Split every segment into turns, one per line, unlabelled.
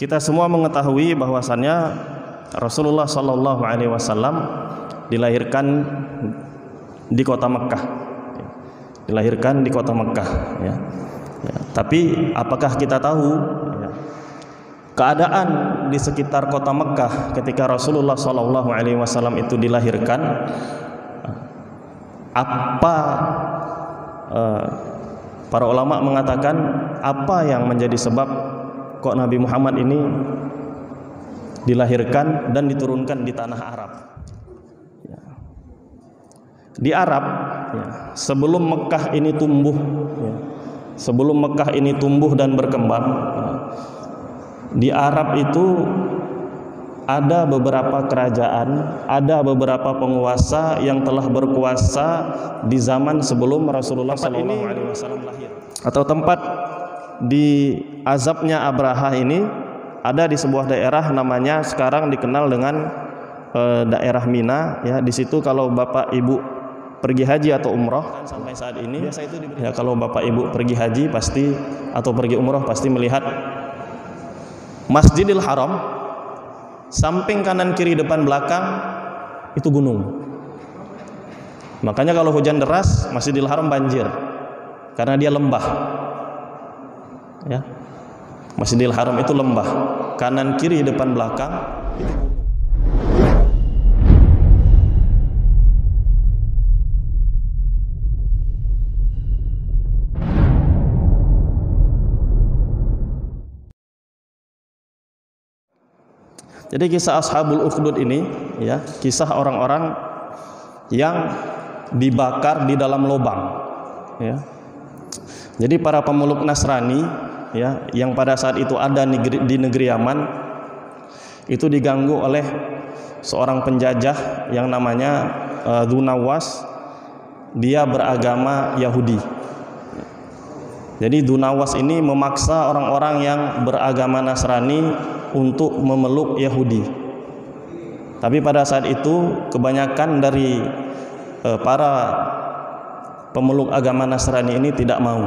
kita semua mengetahui bahwasannya Rasulullah Shallallahu Alaihi Wasallam dilahirkan di kota Mekkah, dilahirkan di kota Mekkah. Ya. Tapi apakah kita tahu keadaan di sekitar kota Mekkah ketika Rasulullah Shallallahu Alaihi Wasallam itu dilahirkan? Apa para ulama mengatakan apa yang menjadi sebab kok Nabi Muhammad ini dilahirkan dan diturunkan di tanah Arab? Di Arab, sebelum Mekkah ini tumbuh, sebelum Mekkah ini tumbuh dan berkembang, di Arab itu ada beberapa kerajaan, ada beberapa penguasa yang telah berkuasa di zaman sebelum Rasulullah SAW lahir. Atau tempat di azabnya Abraha ini ada di sebuah daerah namanya sekarang dikenal dengan daerah Mina. Ya, di situ kalau bapak ibu pergi haji atau umroh sampai saat ini, ya kalau bapak ibu pergi haji pasti atau pergi umroh pasti melihat Masjidil Haram. Samping kanan kiri depan belakang itu gunung. Makanya kalau hujan deras Masjidil Haram banjir karena dia lembah. Ya. Masjidil Haram itu lembah. Kanan kiri depan belakang itu gunung. Jadi kisah Ashabul Ukhdud ini, ya, kisah orang-orang yang dibakar di dalam lubang, ya. Jadi para pemeluk Nasrani, ya, yang pada saat itu ada di negeri Yaman, itu diganggu oleh seorang penjajah yang namanya Dzu Nawas. Dia beragama Yahudi. Jadi Dzu Nawas ini memaksa orang-orang yang beragama Nasrani untuk memeluk Yahudi. Tapi pada saat itu kebanyakan dari para pemeluk agama Nasrani ini tidak mau.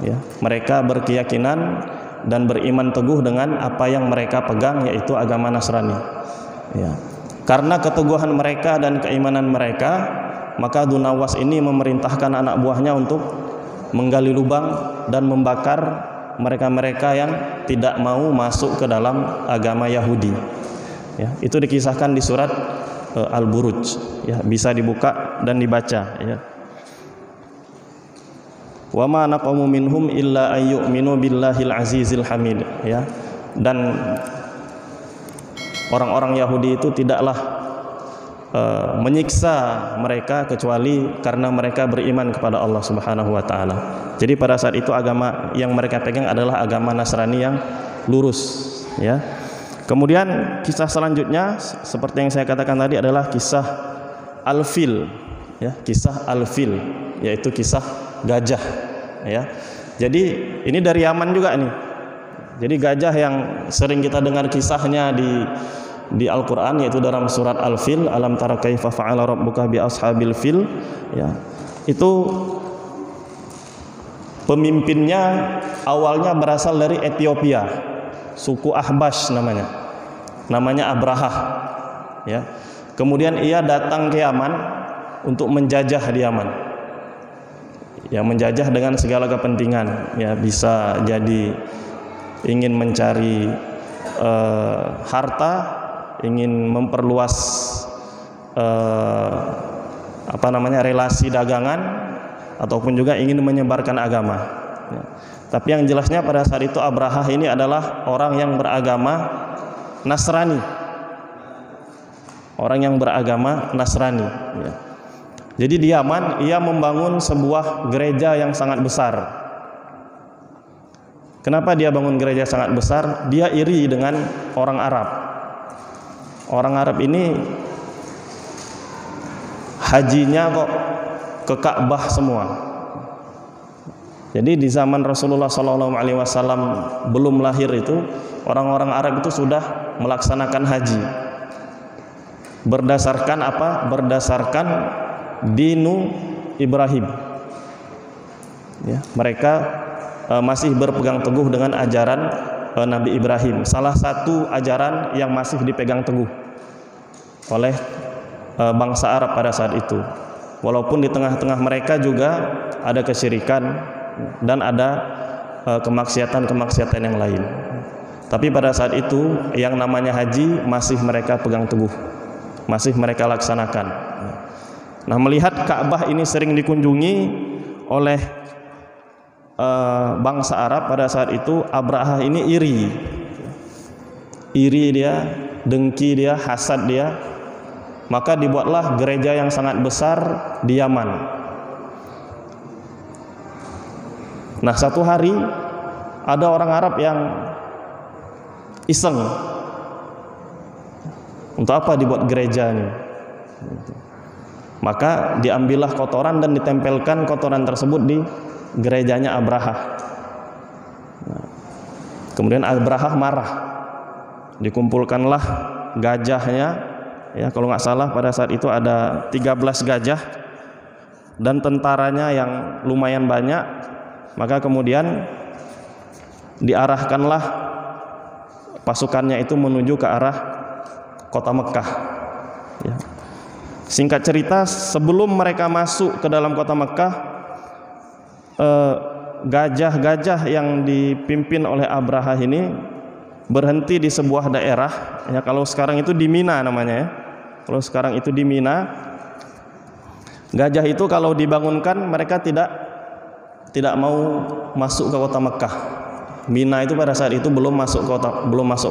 Ya, mereka berkeyakinan dan beriman teguh dengan apa yang mereka pegang, yaitu agama Nasrani. Ya. Karena keteguhan mereka dan keimanan mereka, maka Dzu Nawas ini memerintahkan anak buahnya untuk menggali lubang dan membakar mereka-mereka yang tidak mau masuk ke dalam agama Yahudi. Ya, itu dikisahkan di surat Al-Buruj. Ya, bisa dibuka dan dibaca. Ya. Wa ma naqamu minhum illa ayyuminu billahil azizil hamid. Ya. Dan orang-orang Yahudi itu tidaklah menyiksa mereka kecuali karena mereka beriman kepada Allah Subhanahu wa taala. Jadi pada saat itu agama yang mereka pegang adalah agama Nasrani yang lurus, ya. Kemudian kisah selanjutnya seperti yang saya katakan tadi adalah kisah Al-Fil, ya, kisah Al-Fil, yaitu kisah gajah, ya. Jadi ini dari Yaman juga nih. Jadi gajah yang sering kita dengar kisahnya di Al-Quran, yaitu dalam surat Al-Fil, alam tara kaifa fa'ala rabbuka bi ashabil fil, ya. Itu pemimpinnya awalnya berasal dari Ethiopia, suku Ahbash namanya Abraha, ya. Kemudian ia datang ke Yaman untuk menjajah di Yaman, ya, menjajah dengan segala kepentingan, ya, bisa jadi ingin mencari harta, ingin memperluas relasi dagangan, ataupun juga ingin menyebarkan agama. Ya. Tapi yang jelasnya pada saat itu Abraha ini adalah orang yang beragama Nasrani, orang yang beragama Nasrani. Ya. Jadi di Yaman ia membangun sebuah gereja yang sangat besar. Kenapa dia bangun gereja sangat besar? Dia iri dengan orang Arab. Orang Arab ini hajinya kok ke Ka'bah semua. Jadi di zaman Rasulullah SAW belum lahir itu, orang-orang Arab itu sudah melaksanakan haji. Berdasarkan apa? Berdasarkan dinu Ibrahim. Ya, mereka masih berpegang teguh dengan ajaran Nabi Ibrahim, salah satu ajaran yang masih dipegang teguh oleh bangsa Arab pada saat itu. Walaupun di tengah-tengah mereka juga ada kesyirikan dan ada kemaksiatan-kemaksiatan yang lain, tapi pada saat itu yang namanya haji masih mereka pegang teguh, masih mereka laksanakan. Nah, melihat Ka'bah ini sering dikunjungi oleh bangsa Arab pada saat itu, Abrahah ini iri dia, dengki dia, hasad dia. Maka dibuatlah gereja yang sangat besar di Yaman. Nah, satu hari ada orang Arab yang iseng, untuk apa dibuat gereja ini? Maka diambillah kotoran dan ditempelkan kotoran tersebut di gerejanya Abrahah. Kemudian Abrahah marah, dikumpulkanlah gajahnya, ya kalau nggak salah pada saat itu ada 13 gajah dan tentaranya yang lumayan banyak. Maka kemudian diarahkanlah pasukannya itu menuju ke arah kota Mekah, ya. Singkat cerita, sebelum mereka masuk ke dalam kota Mekah, gajah-gajah yang dipimpin oleh Abrahah ini berhenti di sebuah daerah, ya kalau sekarang itu di Mina namanya, ya. Kalau sekarang itu di Mina, gajah itu kalau dibangunkan mereka tidak mau masuk ke kota Mekah. Mina itu pada saat itu belum masuk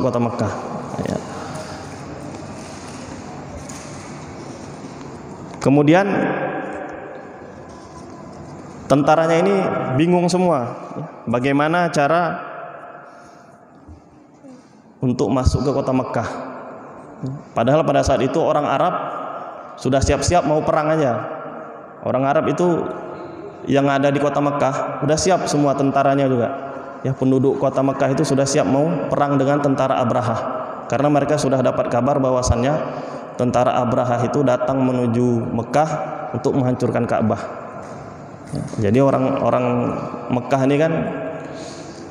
kota Mekah, ya. Kemudian tentaranya ini bingung semua, bagaimana cara untuk masuk ke kota Mekah. Padahal pada saat itu orang Arab sudah siap-siap mau perang aja. Orang Arab itu yang ada di kota Mekah sudah siap semua tentaranya juga. Ya, penduduk kota Mekah itu sudah siap mau perang dengan tentara Abrahah, karena mereka sudah dapat kabar bahwasannya tentara Abrahah itu datang menuju Mekah untuk menghancurkan Ka'bah. Ya, jadi orang Mekah ini kan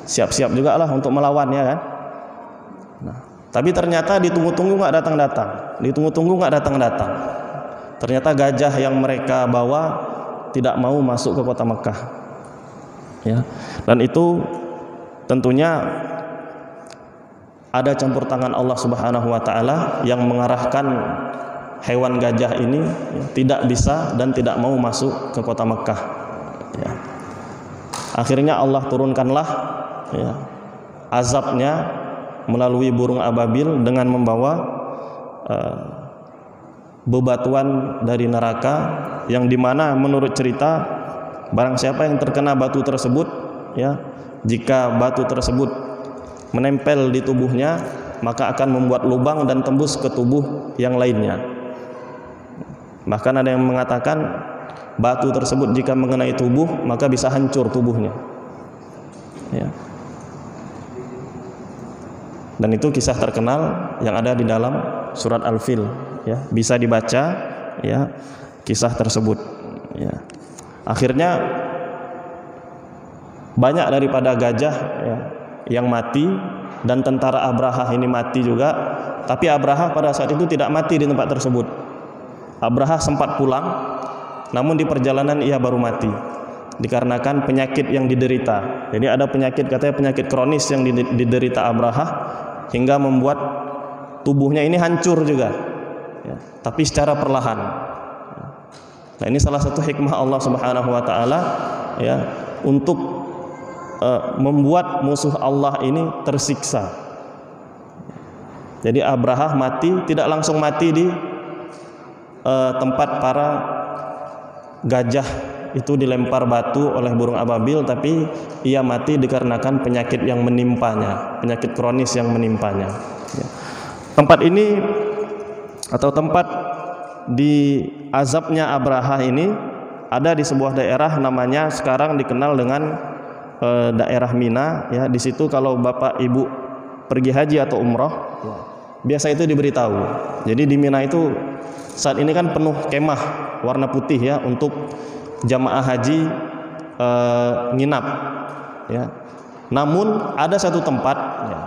siap-siap juga lah untuk melawan, ya kan. Nah, tapi ternyata ditunggu-tunggu nggak datang-datang. Ternyata gajah yang mereka bawa tidak mau masuk ke kota Mekah, ya. Dan itu tentunya ada campur tangan Allah Subhanahu wa taala yang mengarahkan hewan gajah ini, ya, tidak bisa dan tidak mau masuk ke kota Mekah, ya. Akhirnya Allah turunkanlah, ya, azabnya melalui burung ababil dengan membawa bebatuan dari neraka, yang dimana menurut cerita barang siapa yang terkena batu tersebut, ya, jika batu tersebut menempel di tubuhnya maka akan membuat lubang dan tembus ke tubuh yang lainnya. Bahkan ada yang mengatakan batu tersebut jika mengenai tubuh maka bisa hancur tubuhnya, ya. Dan itu kisah terkenal yang ada di dalam surat Al-Fil, ya, bisa dibaca, ya, kisah tersebut, ya. Akhirnya banyak daripada gajah, ya, yang mati, dan tentara Abrahah ini mati juga. Tapi Abrahah pada saat itu tidak mati di tempat tersebut. Abrahah sempat pulang, namun di perjalanan ia baru mati dikarenakan penyakit yang diderita. Jadi ada penyakit, katanya penyakit kronis yang diderita Abrahah hingga membuat tubuhnya ini hancur juga, ya, tapi secara perlahan. Nah, ini salah satu hikmah Allah Subhanahu wa taala, ya, untuk membuat musuh Allah ini tersiksa. Jadi Abrahah mati, tidak langsung mati di tempat para gajah itu dilempar batu oleh burung ababil, tapi ia mati dikarenakan penyakit yang menimpanya, penyakit kronis yang menimpanya, ya. Tempat ini atau tempat di azabnya Abrahah ini ada di sebuah daerah namanya sekarang dikenal dengan daerah Mina, ya. Di situ kalau bapak ibu pergi haji atau umroh, ya, biasa itu diberitahu. Jadi di Mina itu saat ini kan penuh kemah warna putih, ya, untuk jamaah haji nginap, ya. Namun ada satu tempat ya,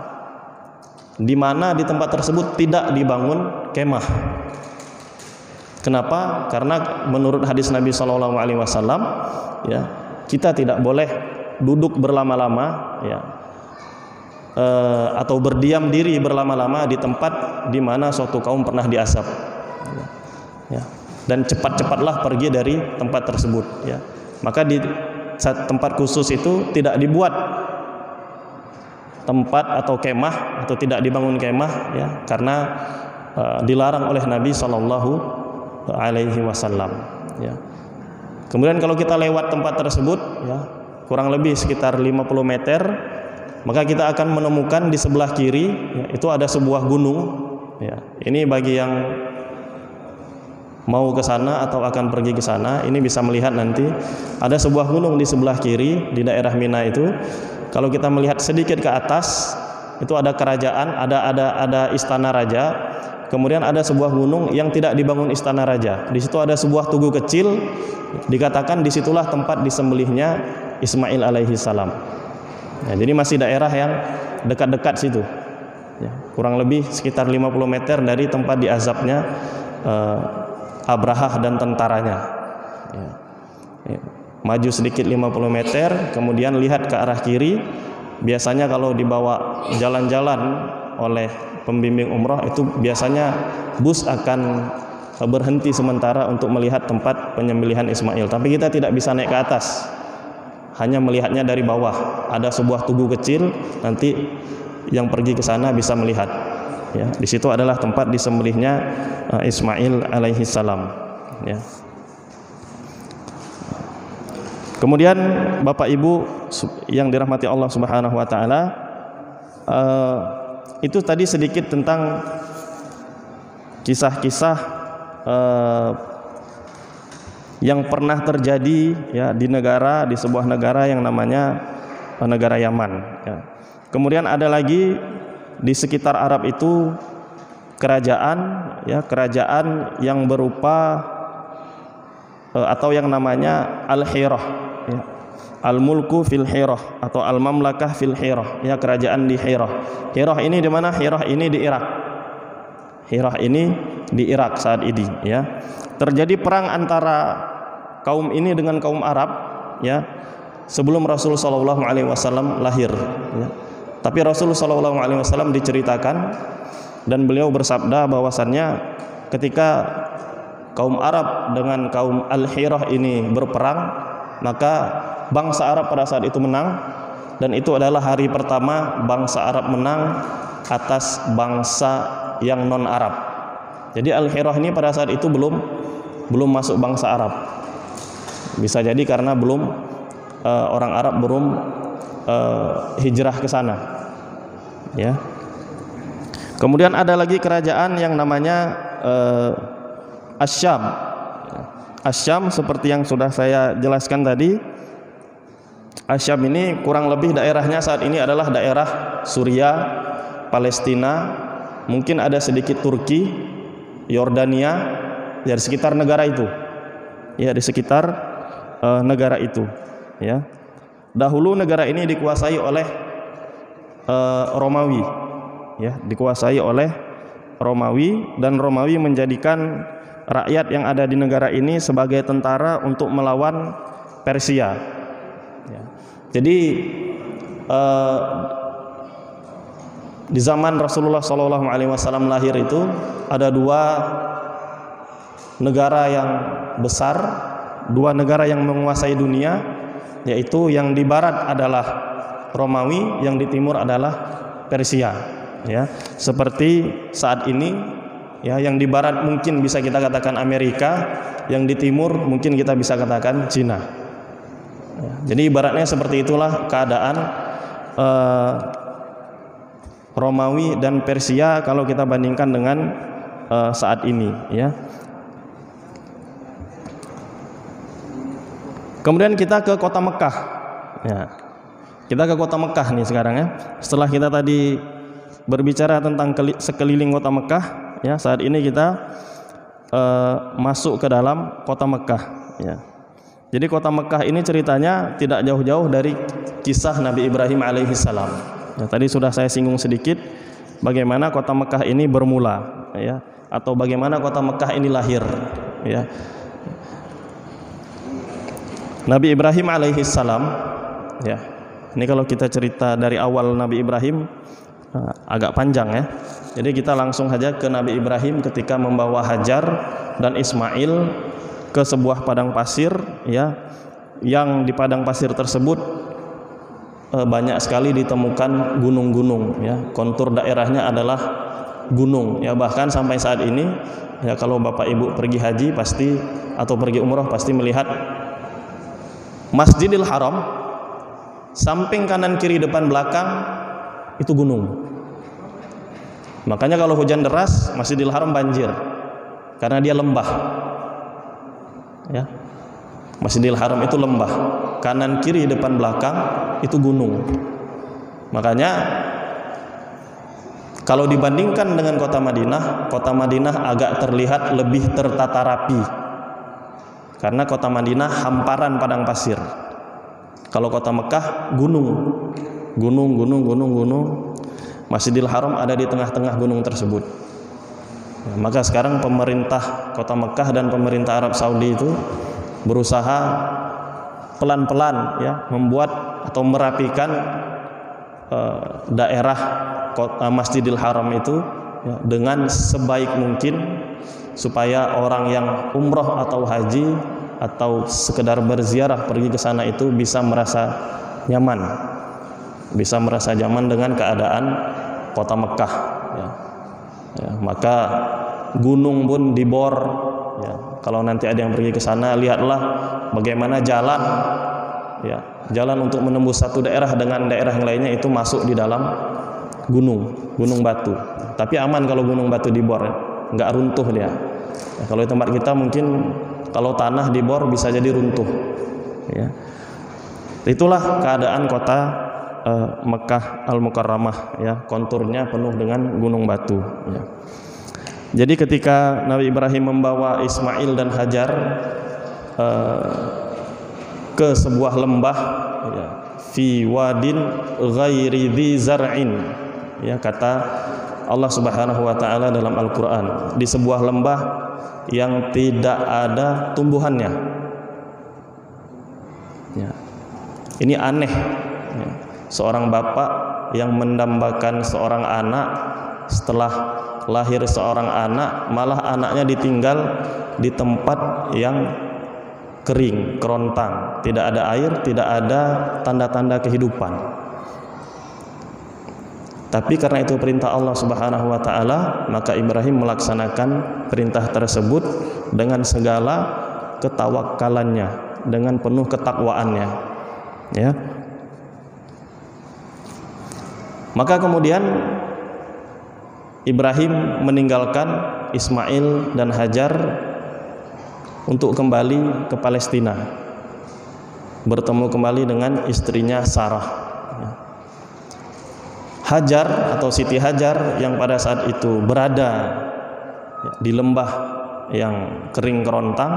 di mana di tempat tersebut tidak dibangun kemah. Kenapa? Karena menurut hadis Nabi SAW, ya, kita tidak boleh duduk berlama-lama, ya, atau berdiam diri berlama-lama di tempat di mana suatu kaum pernah diazab. Ya. Dan cepat-cepatlah pergi dari tempat tersebut. Ya. Maka di tempat khusus itu tidak dibuat tempat atau kemah, atau tidak dibangun kemah, ya, karena dilarang oleh Nabi SAW. Ya. Kemudian kalau kita lewat tempat tersebut, ya, kurang lebih sekitar 50 meter, maka kita akan menemukan di sebelah kiri, ya, itu ada sebuah gunung. Ya. Ini bagi yang mau ke sana atau akan pergi ke sana, ini bisa melihat nanti ada sebuah gunung di sebelah kiri di daerah Mina itu. Kalau kita melihat sedikit ke atas, itu ada kerajaan, ada istana raja. Kemudian ada sebuah gunung yang tidak dibangun istana raja. Di situ ada sebuah tugu kecil, dikatakan disitulah tempat disembelihnya Ismail alaihi salam. Ya, jadi masih daerah yang dekat-dekat situ. Ya, kurang lebih sekitar 50 meter dari tempat diazabnya Abrahah dan tentaranya. Ya. Ya. Maju sedikit 50 meter, kemudian lihat ke arah kiri. Biasanya kalau dibawa jalan-jalan oleh pembimbing umroh itu biasanya bus akan berhenti sementara untuk melihat tempat penyembelihan Ismail. Tapi kita tidak bisa naik ke atas, hanya melihatnya dari bawah. Ada sebuah tugu kecil, nanti yang pergi ke sana bisa melihat. Ya, di situ adalah tempat disembelihnya Ismail alaihi salam. Ya. Kemudian Bapak Ibu yang dirahmati Allah Subhanahu wa taala, itu tadi sedikit tentang kisah-kisah yang pernah terjadi, ya, di sebuah negara yang namanya negara Yaman. Ya. Kemudian ada lagi di sekitar Arab itu kerajaan, ya, kerajaan yang berupa atau yang namanya Al-Hirah, ya. Al-Mulku fil Hirah atau Al-Mamlakah fil Hirah, ya, kerajaan di Hirah. Hirah ini di mana? Hirah ini di Irak. Hirah ini di Irak saat ini, ya. Terjadi perang antara kaum ini dengan kaum Arab, ya, sebelum Rasul sallallahu alaihi wasallam lahir, ya. Tapi Rasul sallallahu alaihi wasallam diceritakan dan beliau bersabda bahwasannya ketika kaum Arab dengan kaum Al-Hirah ini berperang, maka bangsa Arab pada saat itu menang, dan itu adalah hari pertama bangsa Arab menang atas bangsa yang non Arab. Jadi Al-Hirah ini pada saat itu belum masuk bangsa Arab. Bisa jadi karena belum orang Arab belum hijrah ke sana. Ya. Kemudian ada lagi kerajaan yang namanya Asyam. Asyam seperti yang sudah saya jelaskan tadi. Asyam ini kurang lebih daerahnya saat ini adalah daerah Suriah, Palestina, mungkin ada sedikit Turki, Yordania, ya, di sekitar negara itu. Ya, di sekitar negara itu, ya. Dahulu negara ini dikuasai oleh Romawi, ya, dikuasai oleh Romawi, dan Romawi menjadikan rakyat yang ada di negara ini sebagai tentara untuk melawan Persia. Ya. Jadi di zaman Rasulullah SAW lahir itu ada dua negara yang besar, dua negara yang menguasai dunia, yaitu yang di barat adalah Romawi, yang di timur adalah Persia. Ya, seperti saat ini, ya, yang di barat mungkin bisa kita katakan Amerika, yang di timur mungkin kita bisa katakan Cina. Ya, jadi ibaratnya seperti itulah keadaan Romawi dan Persia kalau kita bandingkan dengan saat ini, ya. Kemudian kita ke kota Mekah, ya. Kita ke kota Mekah nih sekarang, ya. Setelah kita tadi berbicara tentang sekeliling kota Mekah, ya, saat ini kita masuk ke dalam kota Mekah, ya. Jadi kota Mekah ini ceritanya tidak jauh-jauh dari kisah Nabi Ibrahim alaihissalam. Ya, tadi sudah saya singgung sedikit bagaimana kota Mekah ini bermula, ya, atau bagaimana kota Mekah ini lahir. Ya. Nabi Ibrahim alaihissalam, ya, ini kalau kita cerita dari awal Nabi Ibrahim agak panjang ya. Jadi kita langsung saja ke Nabi Ibrahim ketika membawa Hajar dan Ismail ke sebuah padang pasir, ya, yang di padang pasir tersebut banyak sekali ditemukan gunung-gunung, ya, kontur daerahnya adalah gunung, ya, bahkan sampai saat ini, ya, kalau Bapak Ibu pergi haji pasti atau pergi umroh pasti melihat Masjidil Haram, samping kanan kiri depan belakang itu gunung. Makanya kalau hujan deras Masjidil Haram banjir karena dia lembah. Ya, Masjidil Haram itu lembah, kanan kiri depan belakang itu gunung. Makanya kalau dibandingkan dengan kota Madinah agak terlihat lebih tertata rapi karena kota Madinah hamparan padang pasir. Kalau kota Mekah gunung. Masjidil Haram ada di tengah-tengah gunung tersebut. Ya, maka sekarang pemerintah kota Mekah dan pemerintah Arab Saudi itu berusaha pelan-pelan, ya, membuat atau merapikan daerah Masjidil Haram itu, ya, dengan sebaik mungkin supaya orang yang umroh atau haji atau sekedar berziarah pergi ke sana itu bisa merasa nyaman, dengan keadaan kota Mekah. Ya. Ya, maka gunung pun dibor. Ya, kalau nanti ada yang pergi ke sana, lihatlah bagaimana jalan, ya, jalan untuk menembus satu daerah dengan daerah yang lainnya itu masuk di dalam gunung batu. Tapi aman kalau gunung batu dibor, ya, nggak runtuh dia. Ya, kalau di tempat kita mungkin kalau tanah dibor bisa jadi runtuh. Ya. Itulah keadaan kota Mekah Al-Mukarramah, ya, konturnya penuh dengan gunung batu, ya. Jadi ketika Nabi Ibrahim membawa Ismail dan Hajar ke sebuah lembah, ya, fi wadin ghairi dzi zar'in, ya, kata Allah Subhanahu wa taala dalam Al-Qur'an, di sebuah lembah yang tidak ada tumbuhannya. Ya. Ini aneh, ya. Seorang bapak yang mendambakan seorang anak, setelah lahir seorang anak malah anaknya ditinggal di tempat yang kering, kerontang, tidak ada air, tidak ada tanda-tanda kehidupan. Tapi karena itu perintah Allah Subhanahu wa taala, maka Ibrahim melaksanakan perintah tersebut dengan segala ketawakkalannya, dengan penuh ketakwaannya, ya. Maka kemudian Ibrahim meninggalkan Ismail dan Hajar untuk kembali ke Palestina, bertemu kembali dengan istrinya Sarah. Hajar atau Siti Hajar yang pada saat itu berada di lembah yang kering kerontang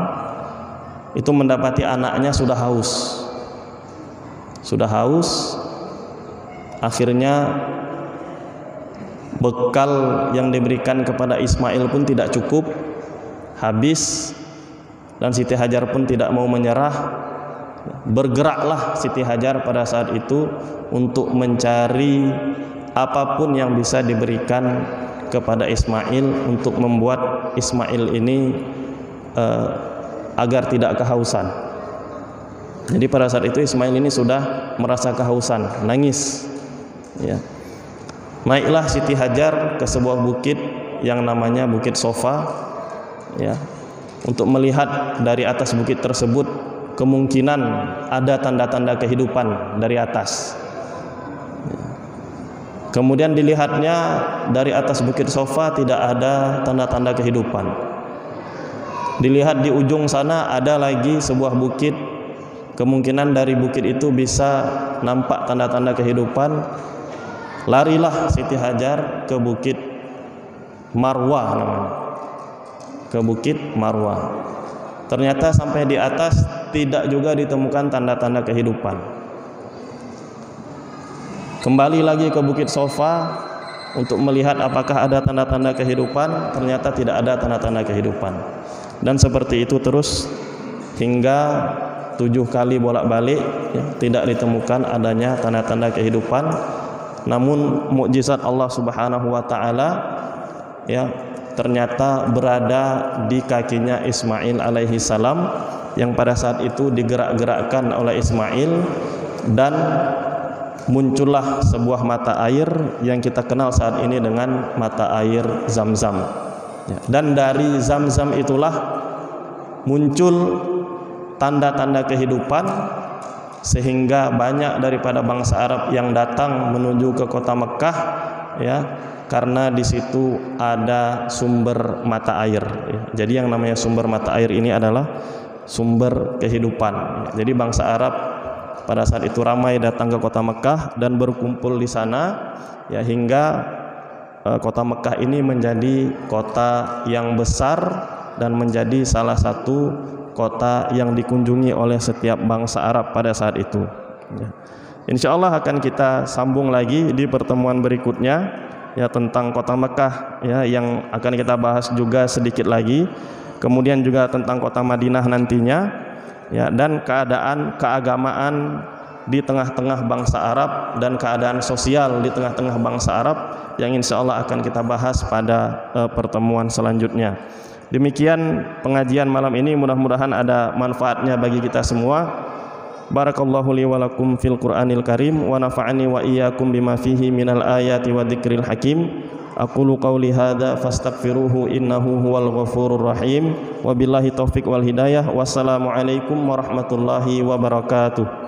itu mendapati anaknya sudah haus. Akhirnya bekal yang diberikan kepada Ismail pun tidak cukup, habis, dan Siti Hajar pun tidak mau menyerah. Bergeraklah Siti Hajar pada saat itu untuk mencari apapun yang bisa diberikan kepada Ismail untuk membuat Ismail ini agar tidak kehausan. Jadi pada saat itu Ismail ini sudah merasa kehausan, nangis, ya. Naiklah Siti Hajar ke sebuah bukit yang namanya Bukit Sofa, ya, untuk melihat dari atas bukit tersebut kemungkinan ada tanda-tanda kehidupan dari atas. Kemudian dilihatnya dari atas Bukit Sofa tidak ada tanda-tanda kehidupan. Dilihat di ujung sana ada lagi sebuah bukit, kemungkinan dari bukit itu bisa nampak tanda-tanda kehidupan. Larilah Siti Hajar ke Bukit Marwah namanya, ke Bukit Marwah. ternyata sampai di atas tidak juga ditemukan tanda-tanda kehidupan. Kembali lagi ke Bukit Sofa untuk melihat apakah ada tanda-tanda kehidupan, ternyata tidak ada tanda-tanda kehidupan. Dan seperti itu terus hingga 7 kali bolak-balik ya, tidak ditemukan adanya tanda-tanda kehidupan. Namun mukjizat Allah Subhanahu wa taala ya ternyata berada di kakinya Ismail alaihi salam, yang pada saat itu digerak-gerakkan oleh Ismail dan muncullah sebuah mata air yang kita kenal saat ini dengan mata air Zam-Zam ya. Dan dari Zam-Zam itulah muncul tanda-tanda kehidupan, sehingga banyak daripada bangsa Arab yang datang menuju ke kota Mekah ya, karena di situ ada sumber mata air ya. Jadi yang namanya sumber mata air ini adalah sumber kehidupan ya. Jadi bangsa Arab pada saat itu ramai datang ke kota Mekah dan berkumpul di sana ya, hingga kota Mekah ini menjadi kota yang besar dan menjadi salah satu kota yang dikunjungi oleh setiap bangsa Arab pada saat itu ya. Insya Allah akan kita sambung lagi di pertemuan berikutnya ya, tentang kota Mekah ya, yang akan kita bahas juga sedikit lagi. Kemudian juga tentang kota Madinah nantinya ya, dan keadaan keagamaan di tengah-tengah bangsa Arab dan keadaan sosial di tengah-tengah bangsa Arab yang insya Allah akan kita bahas pada pertemuan selanjutnya. Demikian pengajian malam ini, mudah-mudahan ada manfaatnya bagi kita semua. Barakallahu li wa lakum fil Qur'anil Karim wa nafa'ani wa iyyakum bima fihi minal ayati wa dzikril hakim. Aqulu qawli hadza fastaghfiruhu innahu huwal ghafurur rahim. Wabillahi taufik wal hidayah. Wassalamu alaikum warahmatullahi wabarakatuh.